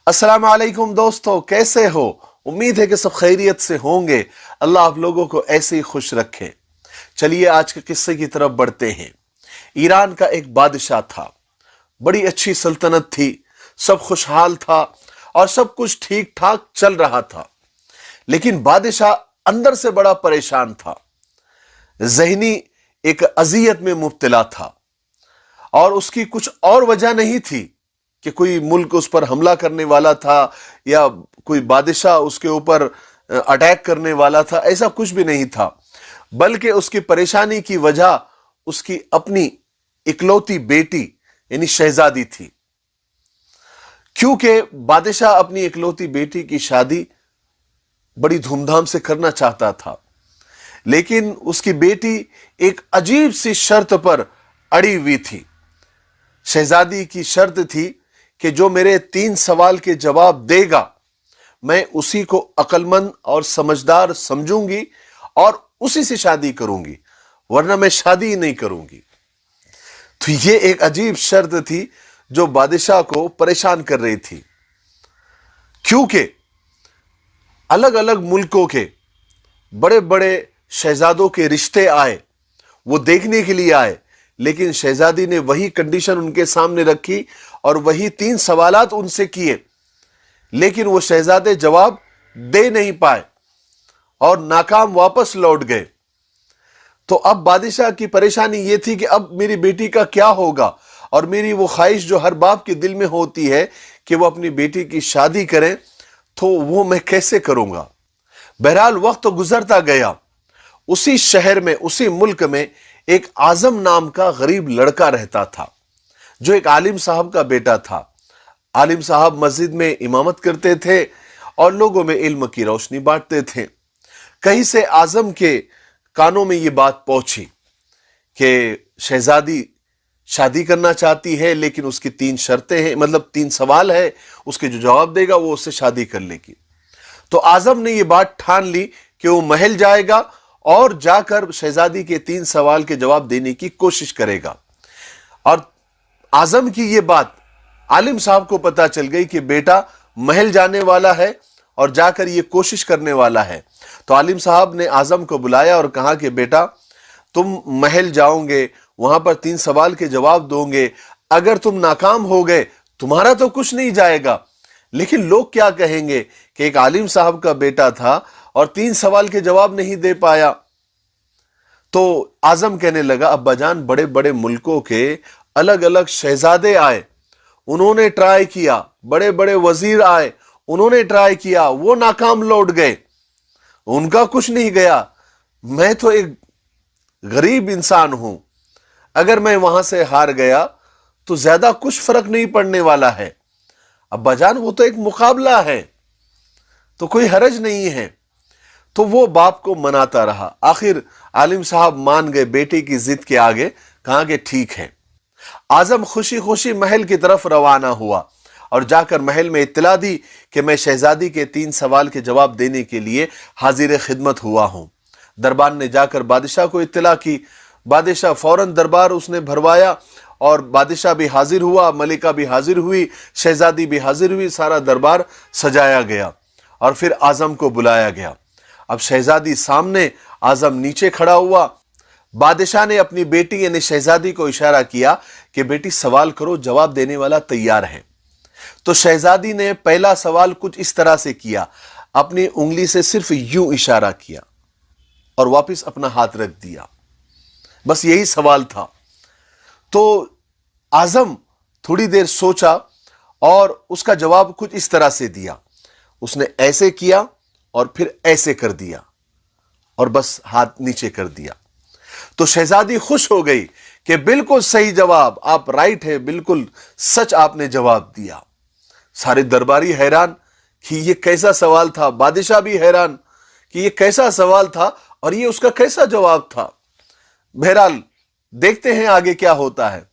अस्सलाम वालेकुम दोस्तों, कैसे हो? उम्मीद है कि सब खैरियत से होंगे। अल्लाह आप लोगों को ऐसे ही खुश रखे। चलिए आज के किस्से की तरफ बढ़ते हैं। ईरान का एक बादशाह था, बड़ी अच्छी सल्तनत थी, सब खुशहाल था और सब कुछ ठीक ठाक चल रहा था। लेकिन बादशाह अंदर से बड़ा परेशान था, ज़हनी एक अजियत में मुब्तला था और उसकी कुछ और वजह नहीं थी कि कोई मुल्क उस पर हमला करने वाला था या कोई बादशाह उसके ऊपर अटैक करने वाला था। ऐसा कुछ भी नहीं था, बल्कि उसकी परेशानी की वजह उसकी अपनी इकलौती बेटी यानी शहजादी थी। क्योंकि बादशाह अपनी इकलौती बेटी की शादी बड़ी धूमधाम से करना चाहता था, लेकिन उसकी बेटी एक अजीब सी शर्त पर अड़ी हुई थी। शहजादी की शर्त थी कि जो मेरे 3 सवाल के जवाब देगा, मैं उसी को अक्लमंद और समझदार समझूंगी और उसी से शादी करूंगी, वरना मैं शादी ही नहीं करूंगी। तो ये एक अजीब शर्त थी जो बादशाह को परेशान कर रही थी, क्योंकि अलग अलग मुल्कों के बड़े बड़े शहजादों के रिश्ते आए, वो देखने के लिए आए, लेकिन शहजादी ने वही कंडीशन उनके सामने रखी और वही 3 सवालात उनसे किए, लेकिन वो शहजादे जवाब दे नहीं पाए और नाकाम वापस लौट गए। तो अब बादशाह की परेशानी ये थी कि अब मेरी बेटी का क्या होगा, और मेरी वो ख्वाहिश जो हर बाप के दिल में होती है कि वो अपनी बेटी की शादी करें, तो वो मैं कैसे करूंगा। बहरहाल वक्त तो गुजरता गया। उसी शहर में, उसी मुल्क में एक आजम नाम का गरीब लड़का रहता था, जो एक आलिम साहब का बेटा था। आलिम साहब मस्जिद में इमामत करते थे और लोगों में इल्म की रोशनी बांटते थे। कहीं से आजम के कानों में ये बात पहुंची कि शहजादी शादी करना चाहती है, लेकिन उसकी 3 शर्तें हैं, मतलब 3 सवाल है, उसके जो जवाब देगा वो उससे शादी कर लेगी। तो आजम ने ये बात ठान ली कि वो महल जाएगा और जाकर शहजादी के 3 सवाल के जवाब देने की कोशिश करेगा। और आजम की ये बात आलिम साहब को पता चल गई कि बेटा महल जाने वाला है और जाकर ये कोशिश करने वाला है। तो आलिम साहब ने आजम को बुलाया और कहा कि बेटा, तुम महल जाओगे, वहां पर 3 सवाल के जवाब दोगे, अगर तुम नाकाम हो गए तुम्हारा तो कुछ नहीं जाएगा, लेकिन लोग क्या कहेंगे कि एक आलिम साहब का बेटा था और 3 सवाल के जवाब नहीं दे पाया। तो आजम कहने लगा, अब्बाजान, बड़े बड़े मुल्कों के अलग अलग शहजादे आए, उन्होंने ट्राई किया, बड़े बड़े वजीर आए, उन्होंने ट्राई किया, वो नाकाम लौट गए, उनका कुछ नहीं गया। मैं तो एक गरीब इंसान हूं, अगर मैं वहां से हार गया तो ज्यादा कुछ फर्क नहीं पड़ने वाला है। अब्बाजान, वो तो एक मुकाबला है, तो कोई हरज नहीं है। तो वो बाप को मनाता रहा। आखिर आलिम साहब मान गए बेटे की जिद के आगे, कहा कि ठीक है। आजम खुशी खुशी महल की तरफ रवाना हुआ और जाकर महल में इत्तला दी कि मैं शहजादी के 3 सवाल के जवाब देने के लिए हाजिर खिदमत हुआ हूं। दरबार ने जाकर बादशाह को इत्तला की। बादशाह फौरन दरबार उसने भरवाया और बादशाह भी हाजिर हुआ, मलिका भी हाजिर हुई, शहजादी भी हाजिर हुई, सारा दरबार सजाया गया और फिर आजम को बुलाया गया। अब शहजादी सामने, आजम नीचे खड़ा हुआ। बादशाह ने अपनी बेटी यानी शहजादी को इशारा किया कि बेटी सवाल करो, जवाब देने वाला तैयार है। तो शहजादी ने पहला सवाल कुछ इस तरह से किया, अपनी उंगली से सिर्फ यूं इशारा किया और वापस अपना हाथ रख दिया, बस यही सवाल था। तो आजम थोड़ी देर सोचा और उसका जवाब कुछ इस तरह से दिया। उसने ऐसे किया और फिर ऐसे कर दिया और बस हाथ नीचे कर दिया। तो शहजादी खुश हो गई कि बिल्कुल सही जवाब, आप राइट है, बिल्कुल सच आपने जवाब दिया। सारे दरबारी हैरान कि ये कैसा सवाल था, बादशाह भी हैरान कि ये कैसा सवाल था और ये उसका कैसा जवाब था। बहरहाल देखते हैं आगे क्या होता है।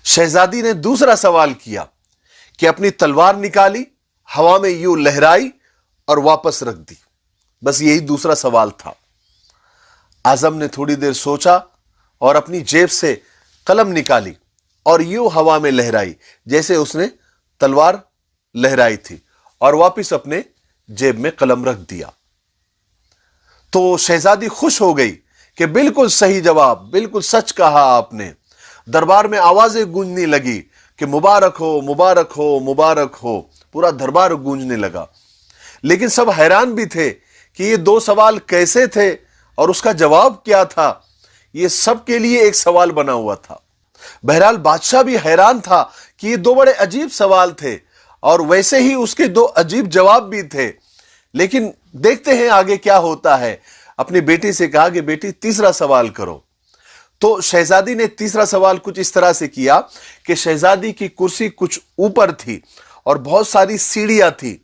शहजादी ने दूसरा सवाल किया कि अपनी तलवार निकाली, हवा में यूं लहराई और वापस रख दी, बस यही दूसरा सवाल था। आजम ने थोड़ी देर सोचा और अपनी जेब से कलम निकाली और यूं हवा में लहराई जैसे उसने तलवार लहराई थी اور واپس اپنے جیب میں قلم رکھ دیا۔ تو شہزادی خوش ہو گئی کہ بالکل صحیح جواب، بالکل سچ کہا آپ نے۔ دربار میں آوازیں گونجنے لگی کہ مبارک ہو، مبارک ہو، مبارک ہو، پورا دربار گونجنے لگا۔ لیکن سب حیران بھی تھے کہ یہ دو سوال کیسے تھے اور اس کا جواب کیا تھا۔ یہ سب کے لیے ایک سوال بنا ہوا تھا۔ بہرحال بادشاہ بھی حیران تھا کہ یہ دو بڑے عجیب سوال تھے اور ویسے ہی اس کے دو عجیب جواب بھی تھے۔ لیکن دیکھتے ہیں آگے کیا ہوتا ہے۔ اپنی بیٹی سے کہا کہ بیٹی تیسرا سوال کرو۔ تو شہزادی نے تیسرا سوال کچھ اس طرح سے کیا کہ شہزادی کی کرسی کچھ اوپر تھی اور بہت ساری سیڑھیاں تھی،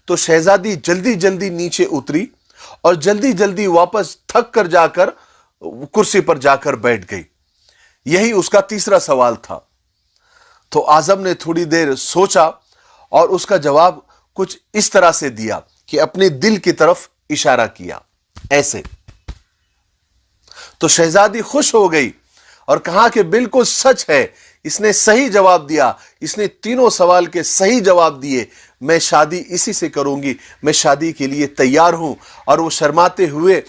تو شہزادی جلدی جلدی نیچے اتری اور جلدی جلدی واپس تھک کر جا کر کرسی پر جا کر بیٹھ گئی۔ یہی اس کا تیسرا سوال تھا۔ تو اعظم نے تھوڑی دیر سوچا اور اس کا جواب کچھ اس طرح سے دیا کہ اپنے دل کی طرف اشارہ کیا، ایسے۔ تو شہزادی خوش ہو گئی اور کہا کہ بالکل سچ ہے، اس نے صحیح جواب دیا، اس نے تینوں سوال کے صحیح جواب دیے، میں شادی اسی سے کروں گی، میں شادی کے لیے تیار ہوں۔ اور وہ شرماتے ہوئے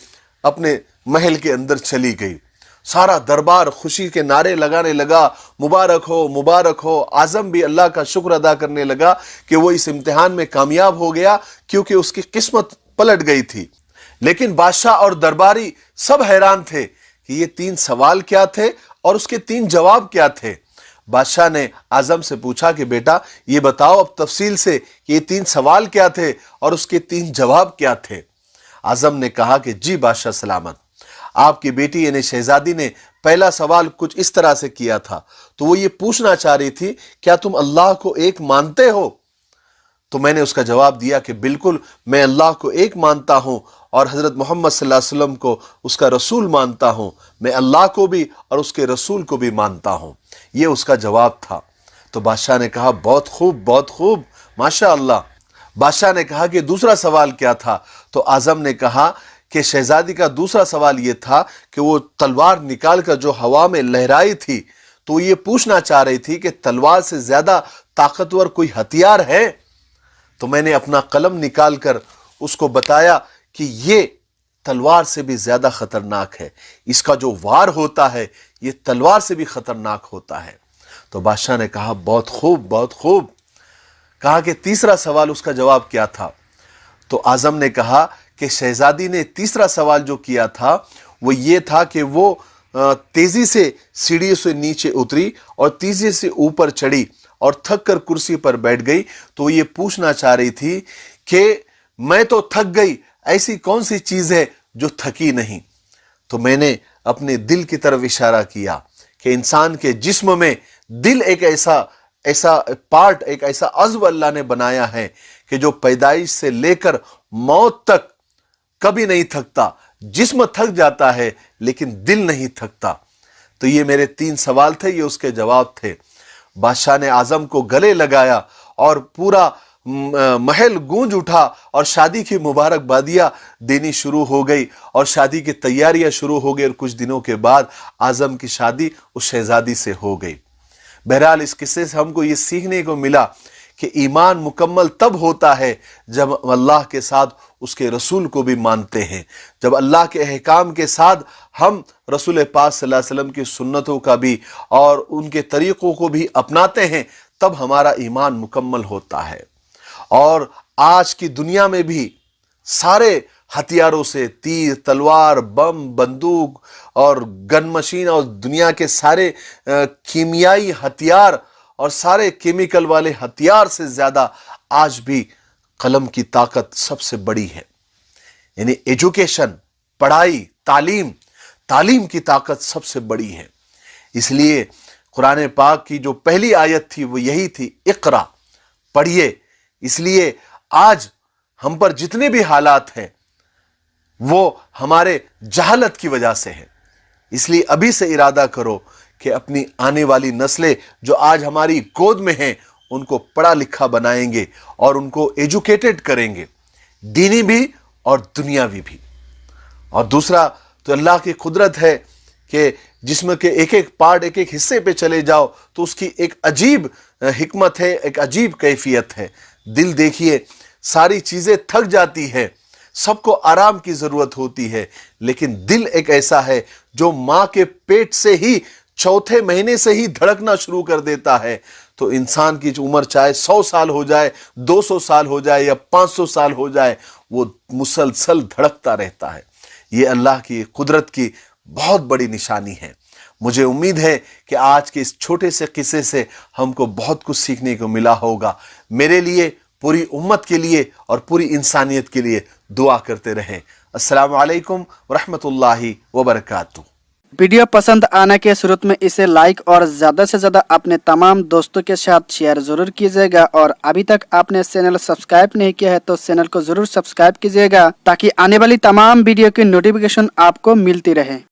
اپنے محل کے اندر چلی گئی۔ سارا دربار خوشی کے نعرے لگانے لگا، مبارک ہو، مبارک ہو۔ اعظم بھی اللہ کا شکر ادا کرنے لگا کہ وہ اس امتحان میں کامیاب ہو گیا، کیونکہ اس کی قسمت پلٹ گئی تھی۔ لیکن بادشاہ اور درباری سب حیران تھے کہ یہ تین سوال کیا تھے اور اس کے تین جواب کیا تھے۔ بادشاہ نے اعظم سے پوچھا کہ بیٹا یہ بتاؤ اب تفصیل سے کہ یہ تین سوال کیا تھے اور اس کے تین جواب کیا تھے۔ اعظم نے کہا کہ جی بادشاہ سلامت، آپ کی بیٹی یعنی شہزادی نے پہلا سوال کچھ اس طرح سے کیا تھا، تو وہ یہ پوچھنا چاہ رہی تھی کیا تم اللہ کو ایک مانتے ہو؟ تو میں نے اس کا جواب دیا کہ بالکل میں اللہ کو ایک مانتا ہوں اور حضرت محمد صلی اللہ علیہ وسلم کو اس کا رسول مانتا ہوں، میں اللہ کو بھی اور اس کے رسول کو بھی مانتا ہوں۔ یہ اس کا جواب تھا۔ تو بادشاہ نے کہا بہت خوب، بہت خوب، ماشاء اللہ۔ بادشاہ نے کہا کہ دوسرا سوال کیا تھا؟ تو اعظم نے کہا کہ شہزادی کا دوسرا سوال یہ تھا کہ وہ تلوار نکال کر جو ہوا میں لہرائی تھی، تو وہ یہ پوچھنا چاہ رہی تھی کہ تلوار سے زیادہ طاقتور کوئی ہتھیار ہے؟ تو میں نے اپنا قلم نکال کر اس کو بتایا کہ یہ تلوار سے بھی زیادہ خطرناک ہے، اس کا جو وار ہوتا ہے یہ تلوار سے بھی خطرناک ہوتا ہے۔ تو بادشاہ نے کہا بہت خوب، بہت خوب۔ کہا کہ تیسرا سوال اس کا جواب کیا تھا؟ تو اعظم نے کہا کہ شہزادی نے تیسرا سوال جو کیا تھا وہ یہ تھا کہ وہ تیزی سے سیڑھی سے نیچے اتری اور تیزی سے اوپر چڑھی اور تھک کر کرسی پر بیٹھ گئی۔ تو وہ یہ پوچھنا چاہ رہی تھی کہ میں تو تھک گئی، ایسی کون سی چیز ہے جو تھکی نہیں؟ تو میں نے اپنے دل کی طرف اشارہ کیا کہ انسان کے جسم میں دل ایک ایسا پارٹ، ایک ایسا عضو اللہ نے بنایا ہے کہ جو پیدائش سے لے کر موت تک کبھی نہیں تھکتا۔ جسم تھک جاتا ہے لیکن دل نہیں تھکتا۔ تو یہ میرے تین سوال تھے، یہ اس کے جواب تھے۔ بادشاہ نے اعظم کو گلے لگایا اور پورا محل گونج اٹھا اور شادی کی مبارکبادیاں دینی شروع ہو گئی اور شادی کی تیاریاں شروع ہو گئی، اور کچھ دنوں کے بعد اعظم کی شادی اس شہزادی سے ہو گئی۔ بہرحال اس قصے سے ہم کو یہ سیکھنے کو ملا کہ ایمان مکمل تب ہوتا ہے جب اللہ کے ساتھ اس کے رسول کو بھی مانتے ہیں، جب اللہ کے احکام کے ساتھ ہم رسول پاک صلی اللہ علیہ وسلم کی سنتوں کا بھی اور ان کے طریقوں کو بھی اپناتے ہیں، تب ہمارا ایمان مکمل ہوتا ہے۔ اور آج کی دنیا میں بھی سارے ہتھیاروں سے، تیر، تلوار، بم، بندوق اور گن مشین اور دنیا کے سارے کیمیائی ہتھیار اور سارے کیمیکل والے ہتھیار سے زیادہ آج بھی قلم کی طاقت سب سے بڑی ہے۔ یعنی ایجوکیشن، پڑھائی، تعلیم کی طاقت سب سے بڑی ہے۔ اس لیے قرآن پاک کی جو پہلی آیت تھی وہ یہی تھی، اقرا، پڑھیے۔ اس لیے آج ہم پر جتنے بھی حالات ہیں وہ ہمارے جہالت کی وجہ سے ہے۔ اس لیے ابھی سے ارادہ کرو کہ اپنی آنے والی نسلیں جو آج ہماری گود میں ہیں ان کو پڑھا لکھا بنائیں گے اور ان کو ایجوکیٹڈ کریں گے، دینی بھی اور دنیاوی بھی۔ اور دوسرا تو اللہ کی قدرت ہے کہ جسم کے ایک ایک پارٹ، ایک ایک حصے پہ چلے جاؤ تو اس کی ایک عجیب حکمت ہے، ایک عجیب کیفیت ہے۔ دل دیکھیے، सारी चीजें थक जाती है, सबको आराम की जरूरत होती है, लेकिन दिल एक ऐसा है जो मां के पेट से ही चौथे महीने से ही धड़कना शुरू कर देता है। तो इंसान की उम्र चाहे 100 साल हो जाए, 200 साल हो जाए या 500 साल हो जाए, वो मुसलसल धड़कता रहता है। ये अल्लाह की कुदरत की बहुत बड़ी निशानी है। मुझे उम्मीद है कि आज के इस छोटे से किस्से से हमको बहुत कुछ सीखने को मिला होगा। मेरे लिए, पूरी उम्मत के लिए और पूरी इंसानियत के लिए दुआ करते रहें। अस्सलामु अलैकुम वरहमतुल्लाहि वबरकातुहू। वीडियो पसंद आने के शुरुआत में इसे लाइक और ज़्यादा से ज़्यादा अपने तमाम दोस्तों के साथ शेयर ज़रूर कीजिएगा, और अभी तक आपने चैनल सब्सक्राइब नहीं किया है तो चैनल को ज़रूर सब्सक्राइब कीजिएगा, ताकि आने वाली तमाम वीडियो की नोटिफिकेशन आपको मिलती रहे।